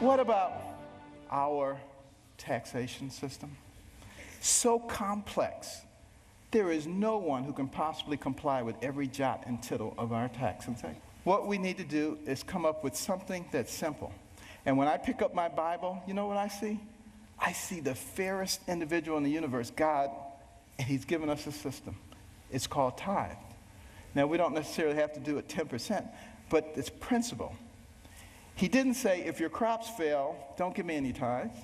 What about our taxation system? So complex. There is no one who can possibly comply with every jot and tittle of our tax and say. What we need to do is come up with something that's simple. And when I pick up my Bible, you know what I see? I see the fairest individual in the universe, God, and he's given us a system. It's called tithe. Now, we don't necessarily have to do it 10%, but it's principle. He didn't say, if your crops fail, don't give me any tithes.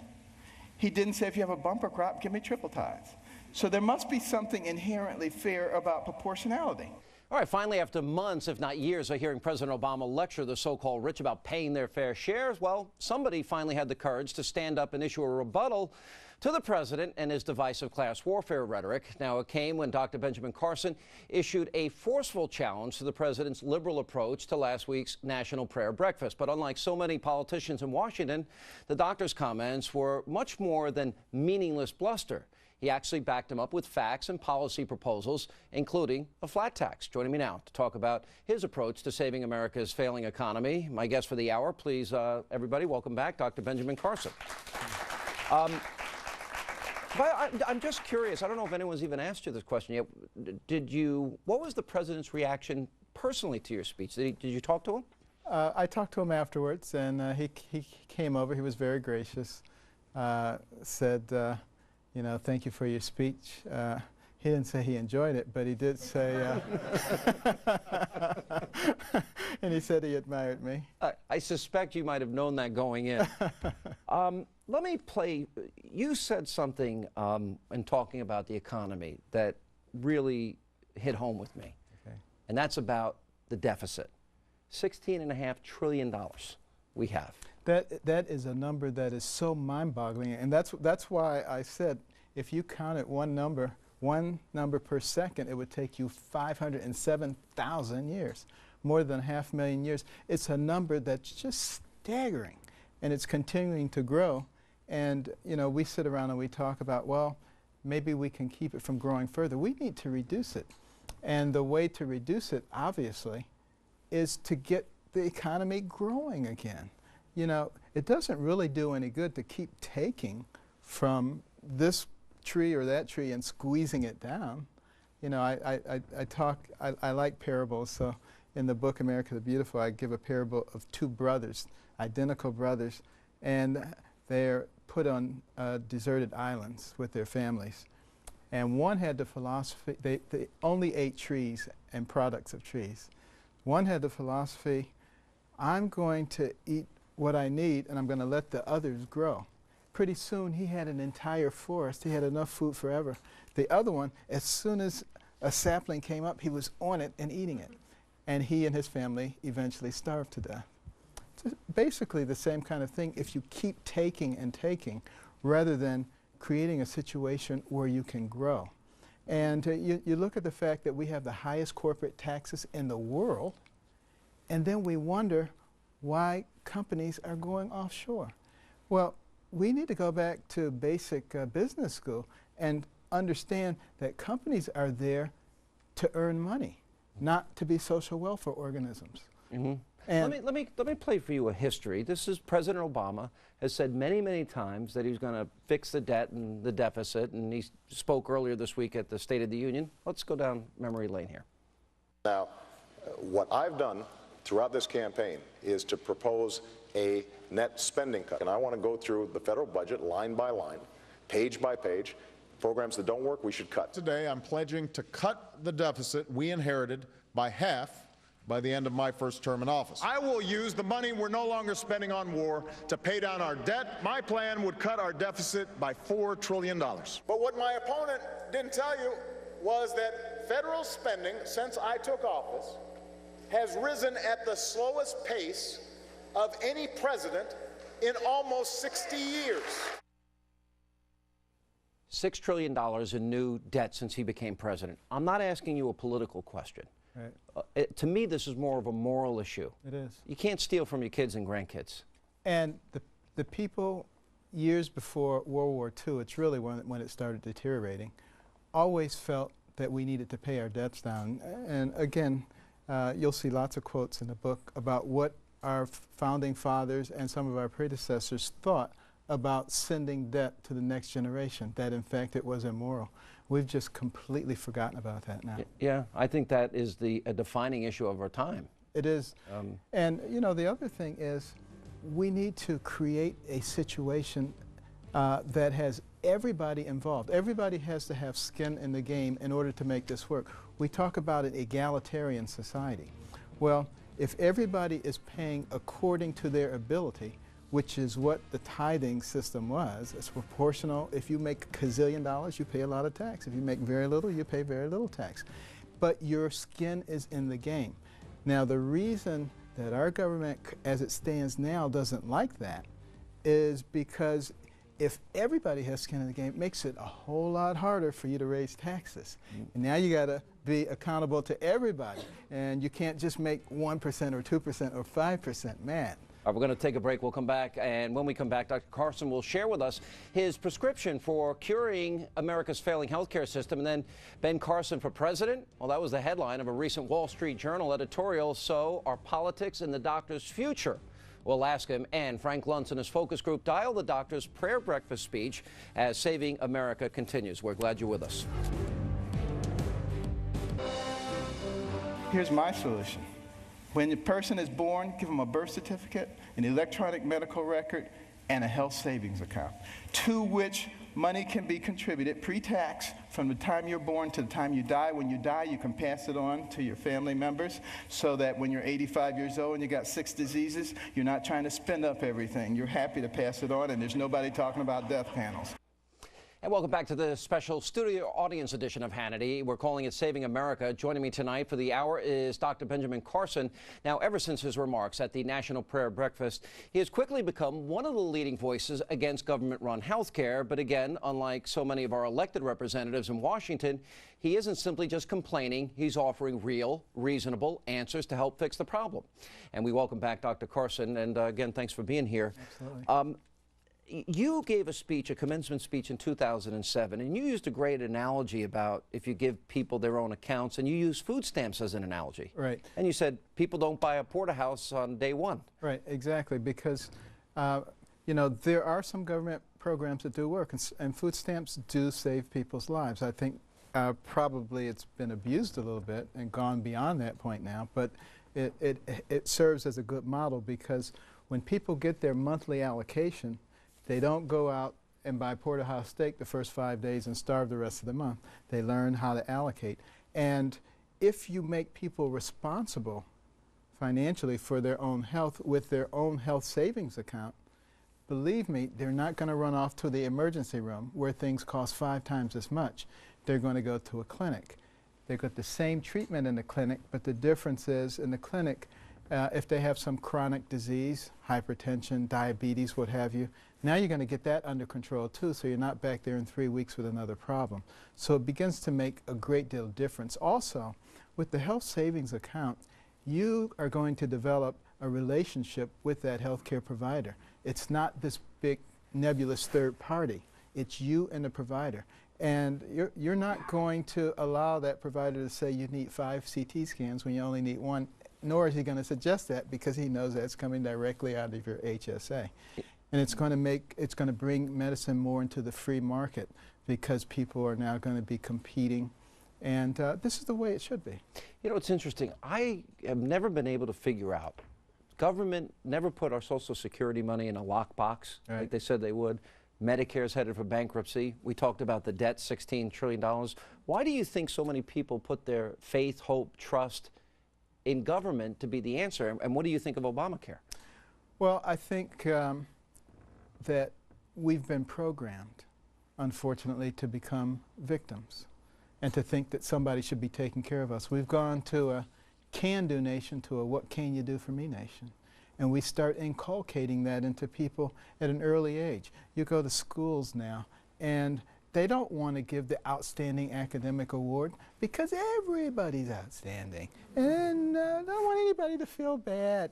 He didn't say, if you have a bumper crop, give me triple tithes. So there must be something inherently fair about proportionality. All right, finally, after months, if not years, of hearing President Obama lecture the so-called rich about paying their fair shares, well, somebody finally had the courage to stand up and issue a rebuttal to the president and his divisive class warfare rhetoric. Now, it came when Dr. Benjamin Carson issued a forceful challenge to the president's liberal approach to last week's National Prayer Breakfast. But unlike so many politicians in Washington, the doctor's comments were much more than meaningless bluster. He actually backed him up with facts and policy proposals, including a flat tax. Joining me now to talk about his approach to saving America's failing economy, my guest for the hour, please, everybody, welcome back, Dr. Benjamin Carson. But I'm just curious, I don't know if anyone's even asked you this question yet. What was the president's reaction personally to your speech? Did you talk to him? I talked to him afterwards, and he came over. He was very gracious, said, you know, thank you for your speech. He didn't say he enjoyed it, but he did say, and he said he admired me. I suspect you might have known that going in. Let me play, you said something in talking about the economy that really hit home with me. Okay. And that's about the deficit. $16.5 trillion we have. That is a number that is so mind-boggling, and that's why I said if you counted one number per second, it would take you 507,000 years, more than 500,000 years. It's a number that's just staggering, and it's continuing to grow. And you know, we sit around and we talk about, well, maybe we can keep it from growing further. We need to reduce it, and the way to reduce it, obviously, is to get the economy growing again. You know, it doesn't really do any good to keep taking from this tree or that tree and squeezing it down. You know, I like parables, so in the book America the Beautiful, I give a parable of two brothers, identical brothers, and they're put on deserted islands with their families. And one had the philosophy, they only ate trees and products of trees. One had the philosophy, I'm going to eat what I need, and I'm going to let the others grow. Pretty soon, he had an entire forest. He had enough food forever. The other one, as soon as a sapling came up, he was on it and eating it. And he and his family eventually starved to death. It's basically the same kind of thing if you keep taking and taking, rather than creating a situation where you can grow. And you look at the fact that we have the highest corporate taxes in the world, and then we wonder why companies are going offshore. Well, we need to go back to basic business school and understand that companies are there to earn money, not to be social welfare organisms. Mm-hmm. And let me play for you a history. This is President Obama has said many, many times that he's going to fix the debt and the deficit, and he spoke earlier this week at the State of the Union. Let's go down memory lane here. Now, what I've done throughout this campaign is to propose a net spending cut. And I want to go through the federal budget line by line, page by page. Programs that don't work, we should cut. Today, I'm pledging to cut the deficit we inherited by half by the end of my first term in office. I will use the money we're no longer spending on war to pay down our debt. My plan would cut our deficit by $4 trillion. But what my opponent didn't tell you was that federal spending, since I took office, has risen at the slowest pace of any president in almost 60 years. $6 trillion in new debt since he became president. I'm not asking you a political question. Right. To me, this is more of a moral issue. It is. You can't steal from your kids and grandkids. And the people years before World War II, it's really when it started deteriorating, always felt that we needed to pay our debts down. And again, you'll see lots of quotes in the book about what our founding fathers and some of our predecessors thought about sending debt to the next generation, that in fact it was immoral. We've just completely forgotten about that now. Yeah, I think that is a defining issue of our time. It is. And you know, the other thing is we need to create a situation that has everybody involved. Everybody has to have skin in the game in order to make this work. We talk about an egalitarian society. Well, if everybody is paying according to their ability, which is what the tithing system was, it's proportional. If you make $1 gazillion, you pay a lot of tax. If you make very little, you pay very little tax. But your skin is in the game. Now, the reason that our government, as it stands now, doesn't like that is because if everybody has skin in the game, it makes it a whole lot harder for you to raise taxes. And now you got to be accountable to everybody, and you can't just make 1% or 2% or 5%. Man. All right, we're going to take a break. We'll come back, and when we come back, Dr. Carson will share with us his prescription for curing America's failing healthcare system. And then Ben Carson for president? Well, that was the headline of a recent Wall Street Journal editorial. So are politics in the doctor's future? We'll ask him. And Frank Luntz and his focus group dial the doctor's prayer breakfast speech as Saving America continues. We're glad you're with us. Here's my solution. When the person is born, give them a birth certificate, an electronic medical record, and a health savings account, to which money can be contributed pre-tax from the time you're born to the time you die. When you die, you can pass it on to your family members so that when you're 85 years old and you got 6 diseases, you're not trying to spend up everything. You're happy to pass it on, and there's nobody talking about death panels. And welcome back to the special studio audience edition of Hannity. We're calling it Saving America. Joining me tonight for the hour is Dr. Benjamin Carson. Now, ever since his remarks at the National Prayer Breakfast, he has quickly become one of the leading voices against government-run health care. But again, unlike so many of our elected representatives in Washington, he isn't simply just complaining. He's offering real, reasonable answers to help fix the problem. And we welcome back Dr. Carson. And again, thanks for being here. Absolutely. You gave a speech, a commencement speech in 2007, and you used a great analogy about if you give people their own accounts, and you used food stamps as an analogy. Right. And you said people don't buy a porterhouse on day one. Right, exactly, because you know, there are some government programs that do work, and food stamps do save people's lives. I think probably it's been abused a little bit and gone beyond that point now, but it serves as a good model because when people get their monthly allocation, they don't go out and buy porterhouse steak the first 5 days and starve the rest of the month. They learn how to allocate. And if you make people responsible financially for their own health with their own health savings account, believe me, they're not going to run off to the emergency room where things cost 5 times as much. They're going to go to a clinic. They get the same treatment in the clinic, but the difference is in the clinic, if they have some chronic disease, hypertension, diabetes, what have you, now you're going to get that under control too, so you're not back there in 3 weeks with another problem. So it begins to make a great deal of difference. Also, with the health savings account, you are going to develop a relationship with that healthcare provider. It's not this big nebulous third party. It's you and the provider. And you're not going to allow that provider to say you need 5 CT scans when you only need 1, nor is he going to suggest that because he knows that's coming directly out of your HSA. And it's going to bring medicine more into the free market because people are now going to be competing. And this is the way it should be. You know, it's interesting. I have never been able to figure out. Government never put our Social Security money in a lockbox like they said they would. Medicare's headed for bankruptcy. We talked about the debt, $16 trillion. Why do you think so many people put their faith, hope, trust in government to be the answer? And what do you think of Obamacare? Well, I think that we've been programmed, unfortunately, to become victims and to think that somebody should be taking care of us. We've gone to a can-do nation to a what can you do for me nation. And we start inculcating that into people at an early age. You go to schools now, and they don't want to give the outstanding academic award because everybody's outstanding. And don't want anybody to feel bad.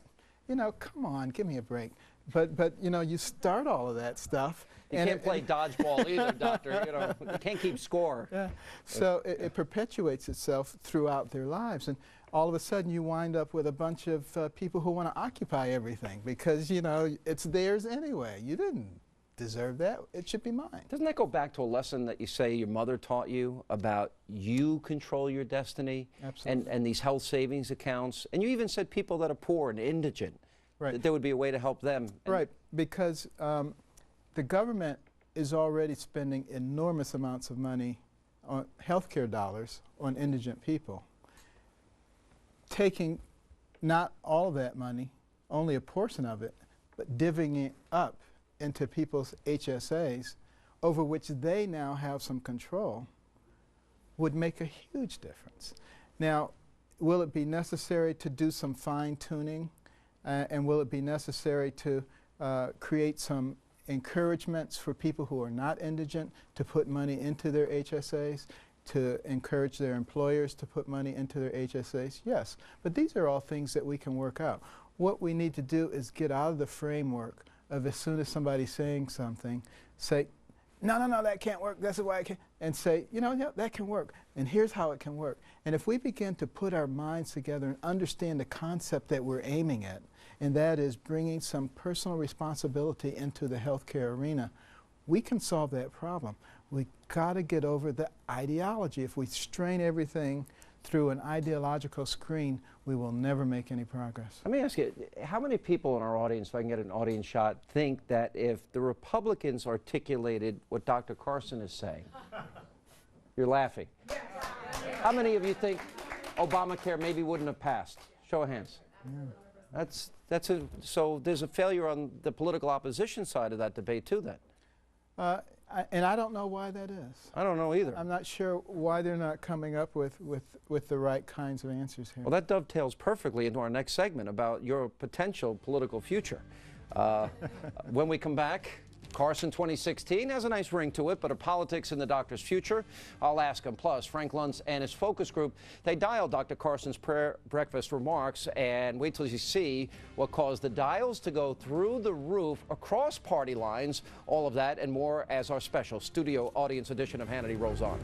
You know, come on, give me a break. But you know, you start all of that stuff. You can't play dodgeball either, doctor. You know, you can't keep score. Yeah. So it perpetuates itself throughout their lives. And all of a sudden you wind up with a bunch of people who want to occupy everything because, you know, it's theirs anyway. You didn't deserve that. It should be mine. Doesn't that go back to a lesson that you say your mother taught you about you control your destiny? Absolutely. And these health savings accounts? And you even said people that are poor and indigent, Right. that there would be a way to help them. Right, because the government is already spending enormous amounts of money on healthcare dollars on indigent people. Taking not all of that money, only a portion of it, but divvying it up into people's HSAs, over which they now have some control, would make a huge difference. Now, will it be necessary to do some fine-tuning, and will it be necessary to create some encouragements for people who are not indigent to put money into their HSAs, to encourage their employers to put money into their HSAs? Yes, but these are all things that we can work out. What we need to do is get out of the framework of as soon as somebody's saying something, say, no, no, no, that can't work, that's why I can't, and say, you know, yeah, that can work, and here's how it can work. And if we begin to put our minds together and understand the concept that we're aiming at, and that is bringing some personal responsibility into the healthcare arena, we can solve that problem. We got to get over the ideology. If we strain everything through an ideological screen, we will never make any progress. Let me ask you, how many people in our audience, if I can get an audience shot, think that if the Republicans articulated what Dr. Carson is saying, you're laughing. How many of you think Obamacare maybe wouldn't have passed? Show of hands. Yeah. So there's a failure on the political opposition side of that debate too then. And I don't know why that is. I don't know either. I'm not sure why they're not coming up with the right kinds of answers here. Well, that dovetails perfectly into our next segment about your potential political future. When we come back, Carson 2016 has a nice ring to it, but are politics in the doctor's future? I'll ask him. Plus, Frank Luntz and his focus group, they dialed Dr. Carson's prayer breakfast remarks, and wait till you see what caused the dials to go through the roof across party lines. All of that and more as our special studio audience edition of Hannity rolls on.